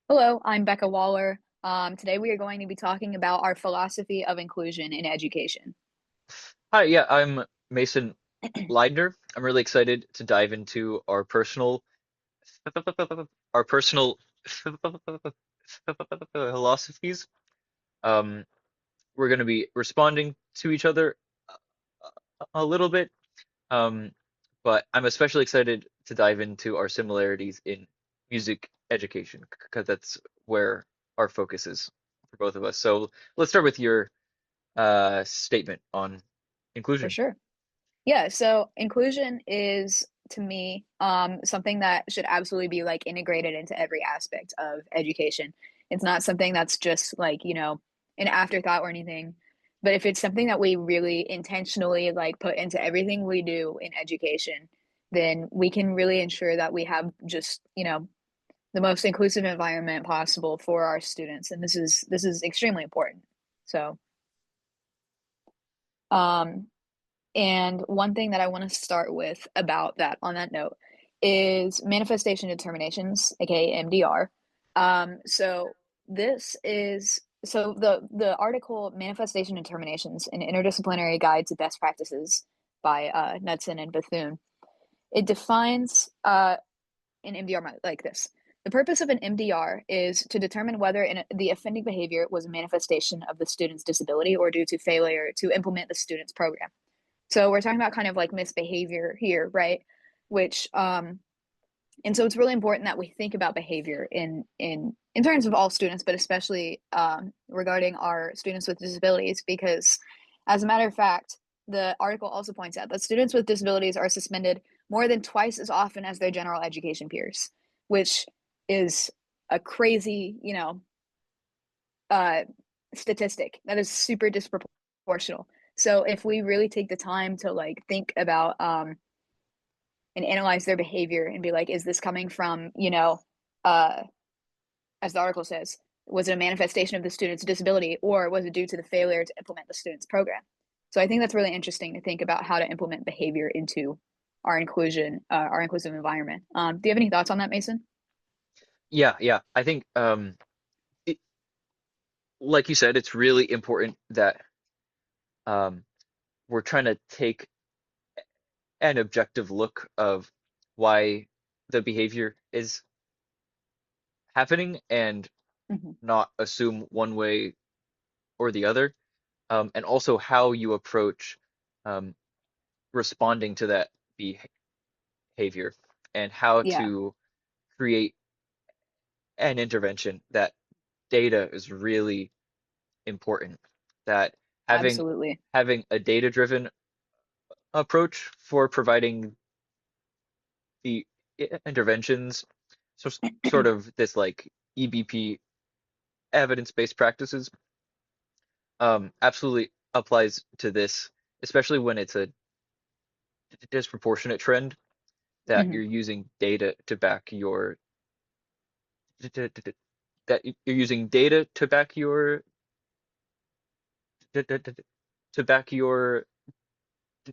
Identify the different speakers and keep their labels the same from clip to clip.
Speaker 1: Hello, I'm Becca Waller. Today we are going to be talking about our philosophy of inclusion in education.
Speaker 2: Hi, yeah, I'm Mason Leidner. I'm really excited to dive into our personal philosophies. Um, we're going to be responding to each other a little bit, um, but I'm especially excited to dive into our similarities in music education because that's where our focus is for both of us. So let's start with your statement on
Speaker 1: For
Speaker 2: inclusion.
Speaker 1: sure. Yeah, so inclusion is to me something that should absolutely be like integrated into every aspect of education. It's not something that's just like, an afterthought or anything. But if it's something that we really intentionally like put into everything we do in education, then we can really ensure that we have just, the most inclusive environment possible for our students. And this is extremely important. So, um, and one thing that I want to start with about that on that note is manifestation determinations, aka MDR. So this is the article Manifestation Determinations, an interdisciplinary guide to best practices by Knudsen and Bethune. It defines an MDR like this. The purpose of an MDR is to determine whether the offending behavior was a manifestation of the student's disability or due to failure to implement the student's program. So we're talking about kind of like misbehavior here, right? Which and so it's really important that we think about behavior in terms of all students, but especially regarding our students with disabilities, because as a matter of fact, the article also points out that students with disabilities are suspended more than twice as often as their general education peers, which is a crazy, uh, statistic that is super disproportional. So if we really take the time to like think about and analyze their behavior and be like, is this coming from, uh, as the article says, was it a manifestation of the student's disability or was it due to the failure to implement the student's program? So I think that's really interesting to think about how to implement behavior into our inclusive environment. Do you have any thoughts on that, Mason?
Speaker 2: Yeah, yeah. I think it, like you said, it's really important that um, we're trying to take an objective look of why the behavior is happening and
Speaker 1: Mm-hmm.
Speaker 2: not assume one way or the other, and also how you approach um, responding to that behavior and how
Speaker 1: Yeah,
Speaker 2: to create an intervention. That data is really important. That having
Speaker 1: absolutely.
Speaker 2: having a data-driven approach for providing the interventions, so sort of this like EBP evidence-based practices, absolutely applies to this, especially when it's a disproportionate trend that
Speaker 1: Hmm.
Speaker 2: you're using data to back your that you're using data to back your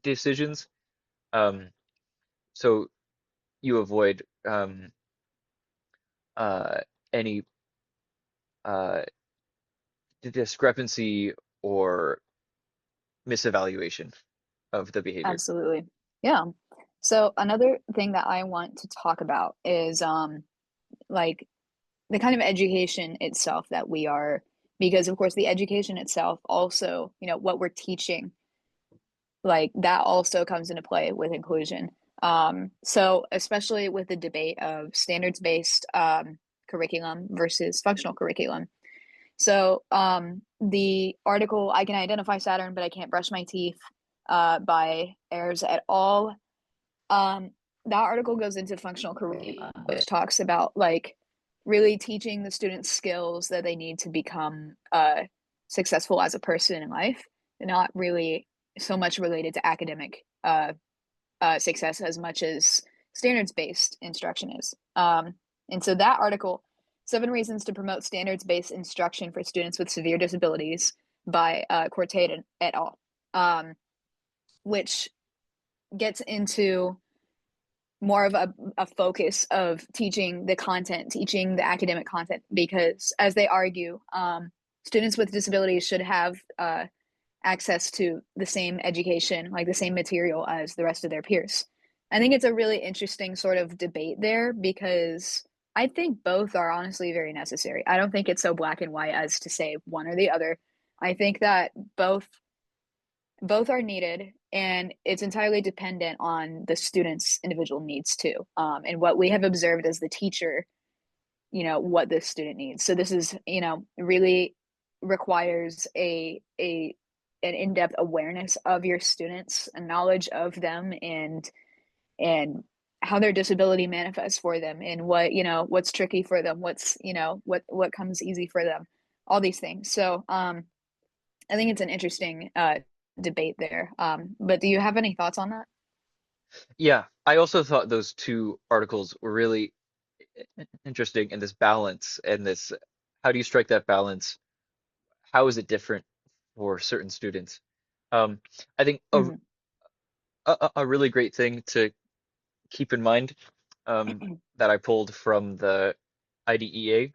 Speaker 2: decisions. Um, so you avoid uh, any uh, discrepancy or misevaluation of the behavior.
Speaker 1: Absolutely. Yeah. So another thing that I want to talk about is like the kind of education itself that we are, because of course the education itself also, what we're teaching, like that also comes into play with inclusion. So especially with the debate of standards-based curriculum versus functional curriculum. So the article I Can Identify Saturn, but I Can't Brush My Teeth by Ayers et al. Um, that article goes into functional curriculum, which talks about like really teaching the students skills that they need to become successful as a person in life, not really so much related to academic success as much as standards based instruction is. And so that article, Seven Reasons to Promote Standards Based Instruction for Students with Severe Disabilities by Cortate et al., which gets into more of a focus of teaching the content, teaching the academic content, because as they argue, students with disabilities should have access to the same education, like the same material as the rest of their peers. I think it's a really interesting sort of debate there because I think both are honestly very necessary. I don't think it's so black and white as to say one or the other. I think that both are needed, and it's entirely dependent on the student's individual needs too, and what we have observed as the teacher, what the student needs. So this is, really requires a an in-depth awareness of your students, a knowledge of them, and how their disability manifests for them, and what's tricky for them, what's what comes easy for them, all these things. So I think it's an interesting debate there. But do you have any thoughts on that?
Speaker 2: Yeah, I also thought those two articles were really interesting in this balance and this how do you strike that balance? How is it different for certain students? Um, I think
Speaker 1: Mm-hmm.
Speaker 2: a really great thing to keep in mind that I pulled from the IDEA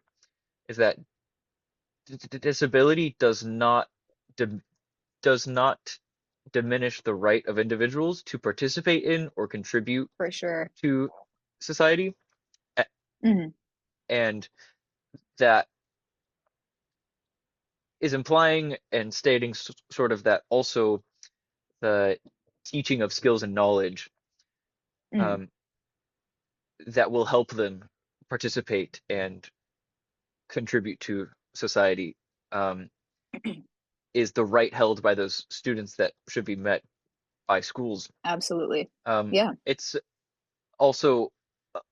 Speaker 2: is that disability dim does not diminish the right of individuals to participate in or contribute
Speaker 1: For sure.
Speaker 2: to society, a-
Speaker 1: Hmm.
Speaker 2: and that is implying and stating sort of that also the teaching of skills and knowledge
Speaker 1: Hmm.
Speaker 2: um, that will help them participate and contribute to society um, is the right held by those students that should be met by schools.
Speaker 1: Absolutely. Yeah.
Speaker 2: It's also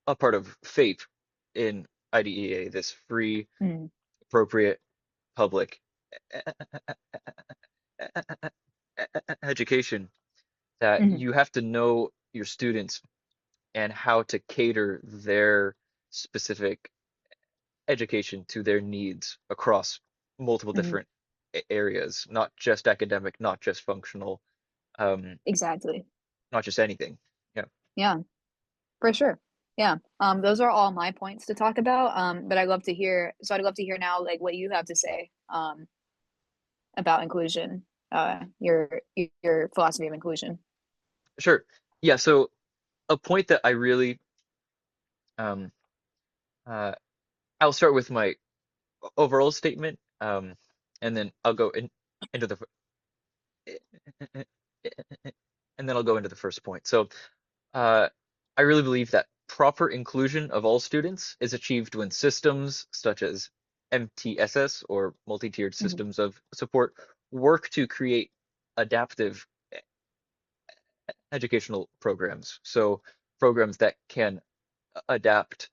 Speaker 2: a part of FAPE in IDEA, this free,
Speaker 1: Mm-hmm.
Speaker 2: appropriate, public education, that
Speaker 1: Mm-hmm.
Speaker 2: you have to know your students and how to cater their specific education to their needs across multiple
Speaker 1: Mm-hmm.
Speaker 2: different areas, not just academic, not just functional, um,
Speaker 1: Exactly.
Speaker 2: not just anything. Yeah,
Speaker 1: Yeah, for sure. Yeah. Those are all my points to talk about. But I'd love to hear now like what you have to say about inclusion, your philosophy of inclusion.
Speaker 2: sure. Yeah, so a point that I really, um, uh, I'll start with my overall statement, and then I'll go into the, and then I'll go into the first point. So, uh, I really believe that proper inclusion of all students is achieved when systems such as MTSS or multi-tiered
Speaker 1: Hmm.
Speaker 2: systems of support work to create adaptive educational programs. So programs that can adapt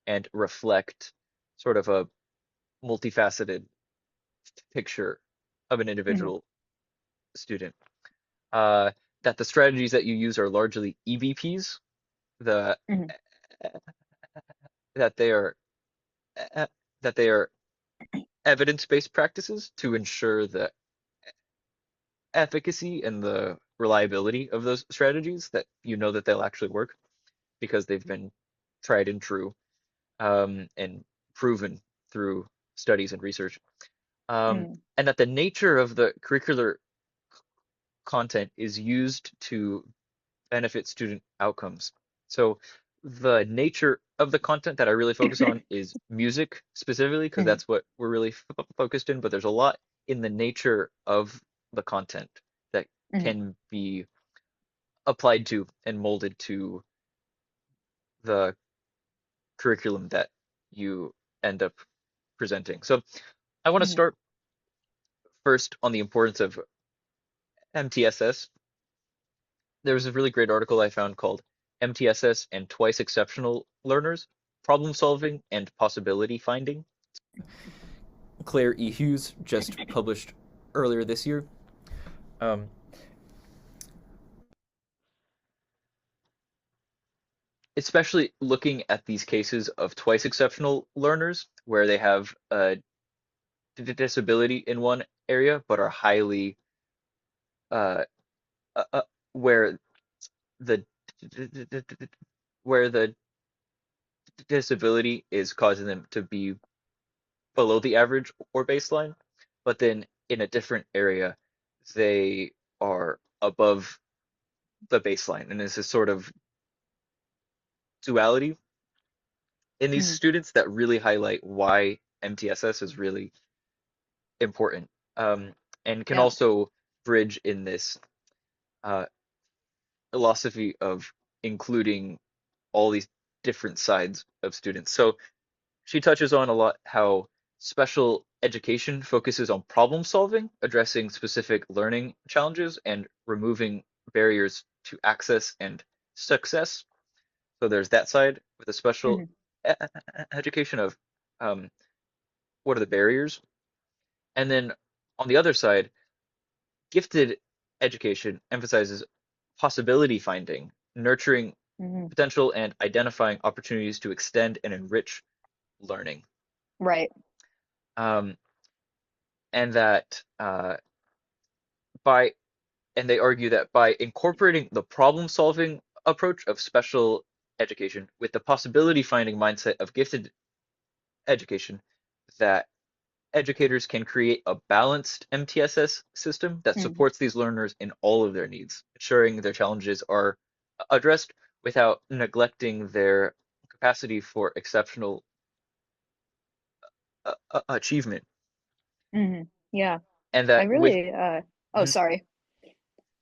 Speaker 2: and reflect sort of a multifaceted picture of an
Speaker 1: Hmm.
Speaker 2: individual student. Uh, that the strategies that you use are largely EBPs, the
Speaker 1: Hmm.
Speaker 2: that they are uh, that they are evidence-based practices to ensure the efficacy and the reliability of those strategies, that you know that they'll actually work because they've been tried and true and proven through studies and research.
Speaker 1: Hmm.
Speaker 2: And that the nature of the curricular content is used to benefit student outcomes. So the nature of the content that I really focus on is music specifically, because
Speaker 1: Hmm.
Speaker 2: that's what we're really focused in, but there's a lot in the nature of the content that
Speaker 1: Hmm.
Speaker 2: can be applied to and molded to the curriculum that you end up presenting. So I want to
Speaker 1: Hmm.
Speaker 2: start first on the importance of MTSS. There was a really great article I found called MTSS and Twice Exceptional Learners, Problem Solving and Possibility Finding. Claire E. Hughes just published earlier this year. Um, Especially looking at these cases of twice exceptional learners where they have a disability in one area but are highly uh, where the where the disability is causing them to be below the average or baseline, but then in a different area, they are above the baseline. And it's a sort of duality in these
Speaker 1: Hmm.
Speaker 2: students that really highlight why MTSS is really important, um, and can
Speaker 1: Yeah.
Speaker 2: also bridge in this uh, philosophy of including all these different sides of students. So she touches on a lot how special education focuses on problem solving, addressing specific learning challenges, and removing barriers to access and success. So there's that side with a special
Speaker 1: Hmm.
Speaker 2: education of um, what are the barriers, and then on the other side, gifted education emphasizes possibility finding, nurturing
Speaker 1: Hmm.
Speaker 2: potential, and identifying opportunities to extend and enrich learning.
Speaker 1: Right.
Speaker 2: Um, and that by and they argue that by incorporating the problem solving approach of special education with the possibility finding mindset of gifted education, that educators can create a balanced MTSS system that
Speaker 1: Hmm.
Speaker 2: supports these learners in all of their needs, ensuring their challenges are addressed without neglecting their capacity for exceptional achievement.
Speaker 1: Hmm. Yeah.
Speaker 2: And
Speaker 1: I
Speaker 2: that with,
Speaker 1: really oh,
Speaker 2: mhm,
Speaker 1: sorry.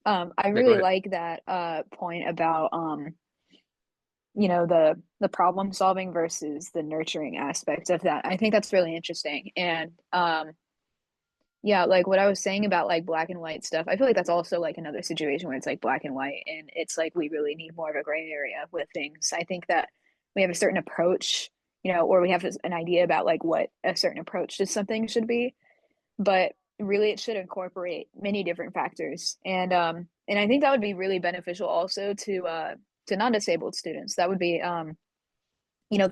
Speaker 1: I
Speaker 2: yeah, go
Speaker 1: really
Speaker 2: ahead.
Speaker 1: like that point about the problem solving versus the nurturing aspect of that. I think that's really interesting. And yeah, like what I was saying about like black and white stuff, I feel like that's also like another situation where it's like black and white and it's like we really need more of a gray area with things. I think that we have a certain approach, or we have an idea about like what a certain approach to something should be, but really it should incorporate many different factors. And I think that would be really beneficial also to non-disabled students. That would be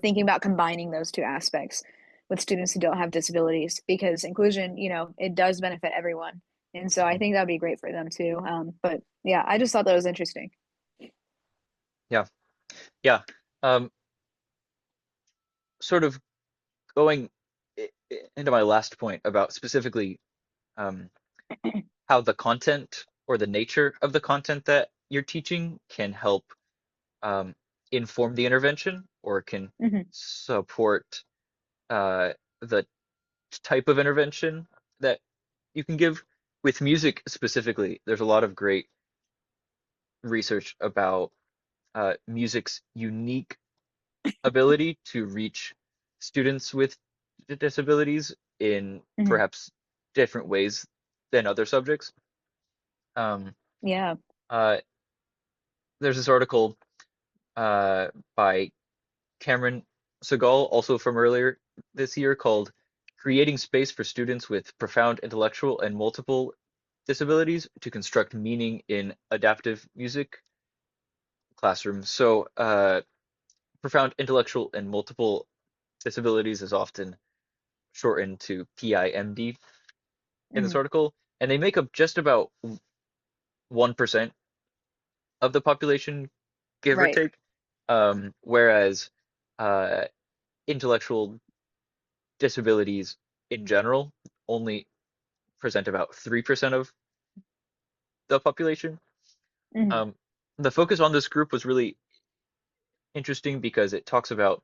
Speaker 1: thinking about combining those two aspects with students who don't have disabilities because inclusion, it does benefit everyone. And so I
Speaker 2: Mhm.
Speaker 1: think that would be great for them too. But yeah, I just thought that was interesting.
Speaker 2: Yeah, yeah. Um, Sort of going into my last point about specifically um, how the content or the nature of the content that you're teaching can help um, inform the intervention or can
Speaker 1: Hmm.
Speaker 2: support the type of intervention that you can give. With music specifically, there's a lot of great research about music's unique ability to reach students with disabilities in
Speaker 1: Hmm.
Speaker 2: perhaps different ways than other subjects. Um,
Speaker 1: Yeah.
Speaker 2: uh, there's this article by Cameron Segal, also from earlier this year, called Creating Space for Students with Profound Intellectual and Multiple Disabilities to Construct Meaning in Adaptive Music Classrooms. So, profound intellectual and multiple disabilities is often shortened to PIMD in this
Speaker 1: Hmm.
Speaker 2: article, and they make up just about 1% of the population, give or
Speaker 1: Right.
Speaker 2: take. Whereas uh, intellectual disabilities in general only present about 3% of the population.
Speaker 1: Hmm.
Speaker 2: Um, the focus on this group was really interesting because it talks about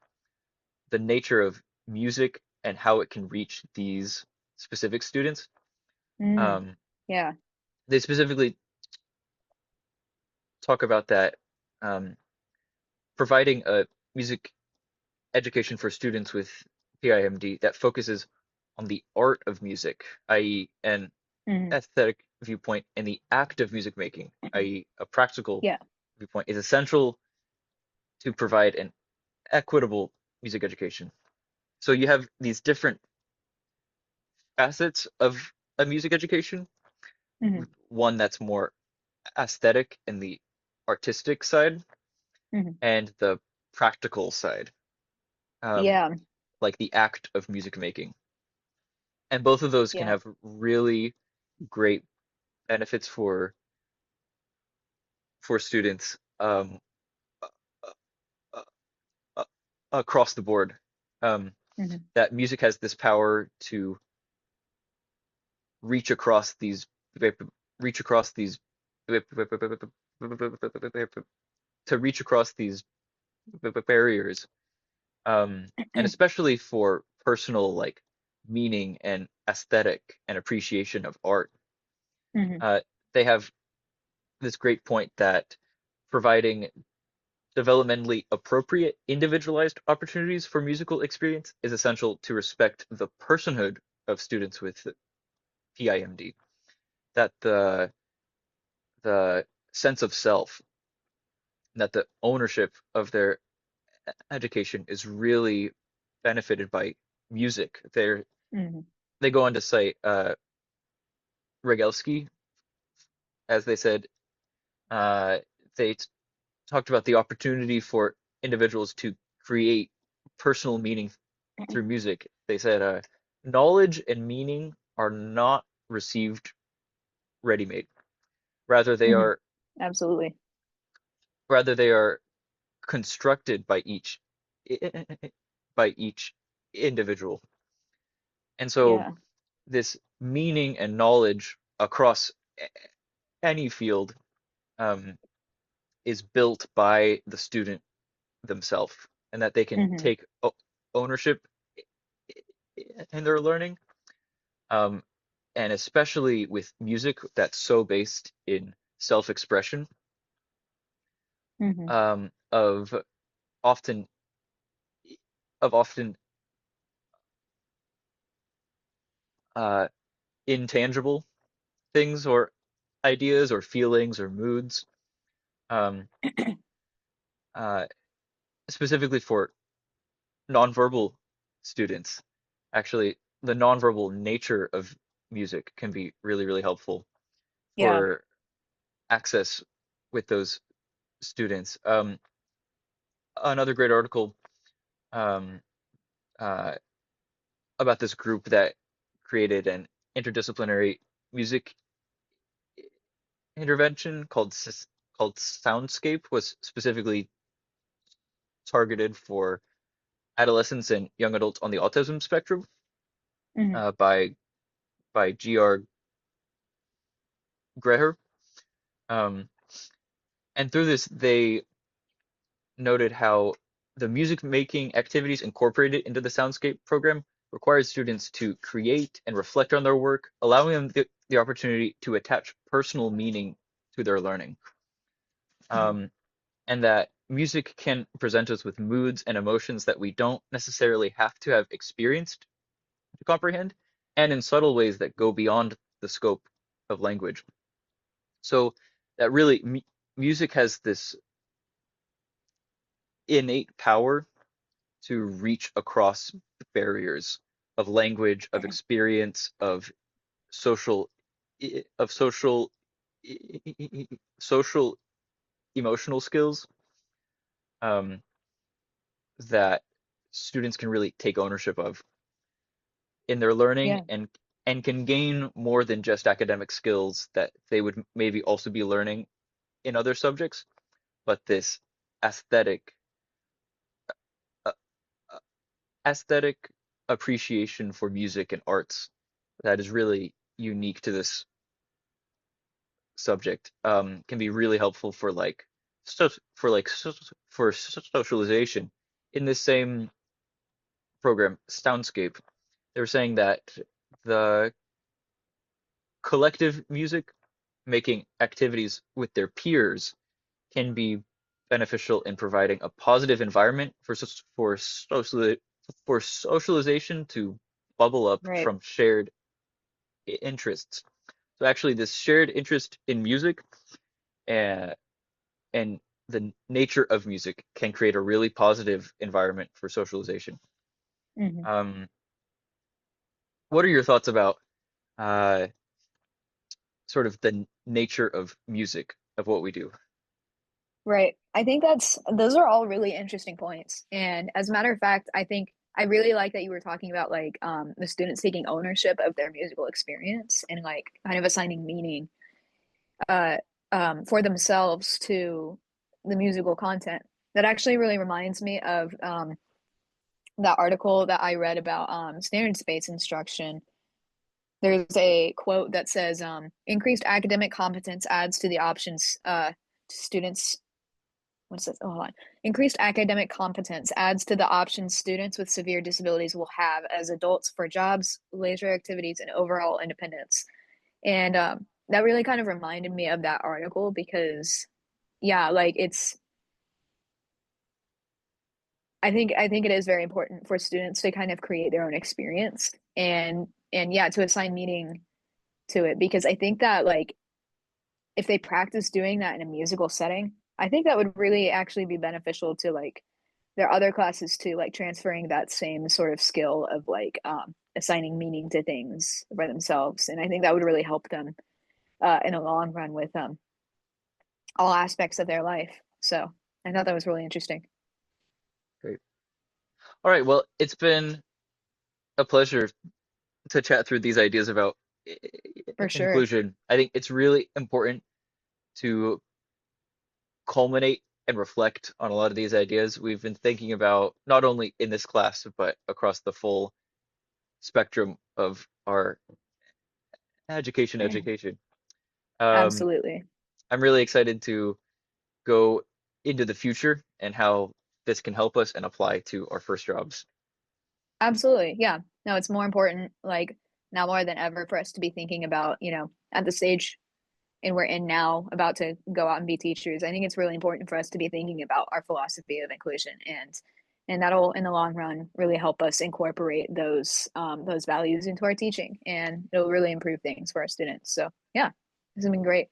Speaker 2: the nature of music and how it can reach these specific students.
Speaker 1: Hmm.
Speaker 2: Um,
Speaker 1: Yeah.
Speaker 2: they specifically talk about that um, providing a music education for students with PIMD that focuses on the art of music, i.e., an
Speaker 1: Hmm.
Speaker 2: aesthetic viewpoint, and the act of music making, i.e., a practical
Speaker 1: Yeah.
Speaker 2: viewpoint, is essential to provide an equitable music education. So you have these different facets of a music education,
Speaker 1: Hmm.
Speaker 2: one that's more aesthetic in the artistic side
Speaker 1: Hmm.
Speaker 2: and the practical side, um,
Speaker 1: Yeah.
Speaker 2: like the act of music making. And both of those can
Speaker 1: Yeah.
Speaker 2: have really great benefits for students. across the board. Um,
Speaker 1: Hmm.
Speaker 2: that music has this power to reach across these reach across these to reach across these barriers, and especially for personal like meaning and aesthetic and appreciation of art.
Speaker 1: Hmm.
Speaker 2: Uh, they have this great point that providing developmentally appropriate, individualized opportunities for musical experience is essential to respect the personhood of students with PIMD. That the sense of self, that the ownership of their education is really benefited by music.
Speaker 1: Hmm.
Speaker 2: They go on to cite Regelski, as they said, uh, they talked about the opportunity for individuals to create personal meaning through music. They said, knowledge and meaning are not received ready-made. Rather, they
Speaker 1: Hmm.
Speaker 2: are
Speaker 1: Absolutely.
Speaker 2: rather they are constructed by each individual. And so
Speaker 1: Yeah.
Speaker 2: this meaning and knowledge across any field um, is built by the student themselves, and that they can
Speaker 1: Hmm.
Speaker 2: take ownership in their learning, um, and especially with music that's so based in self-expression,
Speaker 1: Hmm.
Speaker 2: um, of often often uh, intangible things or ideas or feelings or moods, um, uh, specifically for nonverbal students. Actually, the nonverbal nature of music can be really, really helpful
Speaker 1: Yeah.
Speaker 2: for access with those students. Another great article um, uh, about this group that created an interdisciplinary music intervention called Soundscape was specifically targeted for adolescents and young adults on the autism spectrum,
Speaker 1: Hmm.
Speaker 2: by G.R. Greher. Um, and through this, they noted how the music making activities incorporated into the Soundscape program required students to create and reflect on their work, allowing them the opportunity to attach personal meaning to their learning.
Speaker 1: Hmm.
Speaker 2: Um, and that music can present us with moods and emotions that we don't necessarily have to have experienced to comprehend, and in subtle ways that go beyond the scope of language. So that really music has this innate power to reach across barriers of language, of experience, of social, of social emotional skills, um, that students can really take ownership of in their learning,
Speaker 1: Yeah.
Speaker 2: and can gain more than just academic skills that they would maybe also be learning in other subjects, but this aesthetic uh, uh, aesthetic appreciation for music and arts that is really unique to this subject, can be really helpful for like for socialization. In this same program, Soundscape, they were saying that the collective music making activities with their peers can be beneficial in providing a positive environment for socialization to bubble up
Speaker 1: Right.
Speaker 2: from shared interests. So actually, this shared interest in music and and the nature of music can create a really positive environment for socialization.
Speaker 1: Hmm.
Speaker 2: Um, what are your thoughts about uh, sort of the nature of music of what we do?
Speaker 1: Right. I think those are all really interesting points. And as a matter of fact, I think I really like that you were talking about like the students taking ownership of their musical experience and like kind of assigning meaning uh for themselves to the musical content. That actually really reminds me of that article that I read about standards-based instruction, there's a quote that says, increased academic competence adds to the options students. What says? Oh, hold on. Increased academic competence adds to the options students with severe disabilities will have as adults for jobs, leisure activities, and overall independence. And that really kind of reminded me of that article because, yeah, like I think it is very important for students to kind of create their own experience and yeah, to assign meaning to it because I think that like if they practice doing that in a musical setting, I think that would really actually be beneficial to like their other classes too, like transferring that same sort of skill of like assigning meaning to things for themselves. And I think that would really help them in the long run with all aspects of their life. So I thought that was really interesting.
Speaker 2: Great. All right, well, it's been a pleasure to chat through these ideas about
Speaker 1: For sure.
Speaker 2: inclusion. I think it's really important to culminate and reflect on a lot of these ideas we've been thinking about, not only in this class, but across the full spectrum of our education. Um,
Speaker 1: Absolutely.
Speaker 2: I'm really excited to go into the future and how this can help us and apply to our first jobs.
Speaker 1: Absolutely. Yeah. No, it's more important, like now more than ever, for us to be thinking about, at the stage and we're in now about to go out and be teachers. I think it's really important for us to be thinking about our philosophy of inclusion and that'll in the long run really help us incorporate those values into our teaching and it'll really improve things for our students. So yeah, this has been great.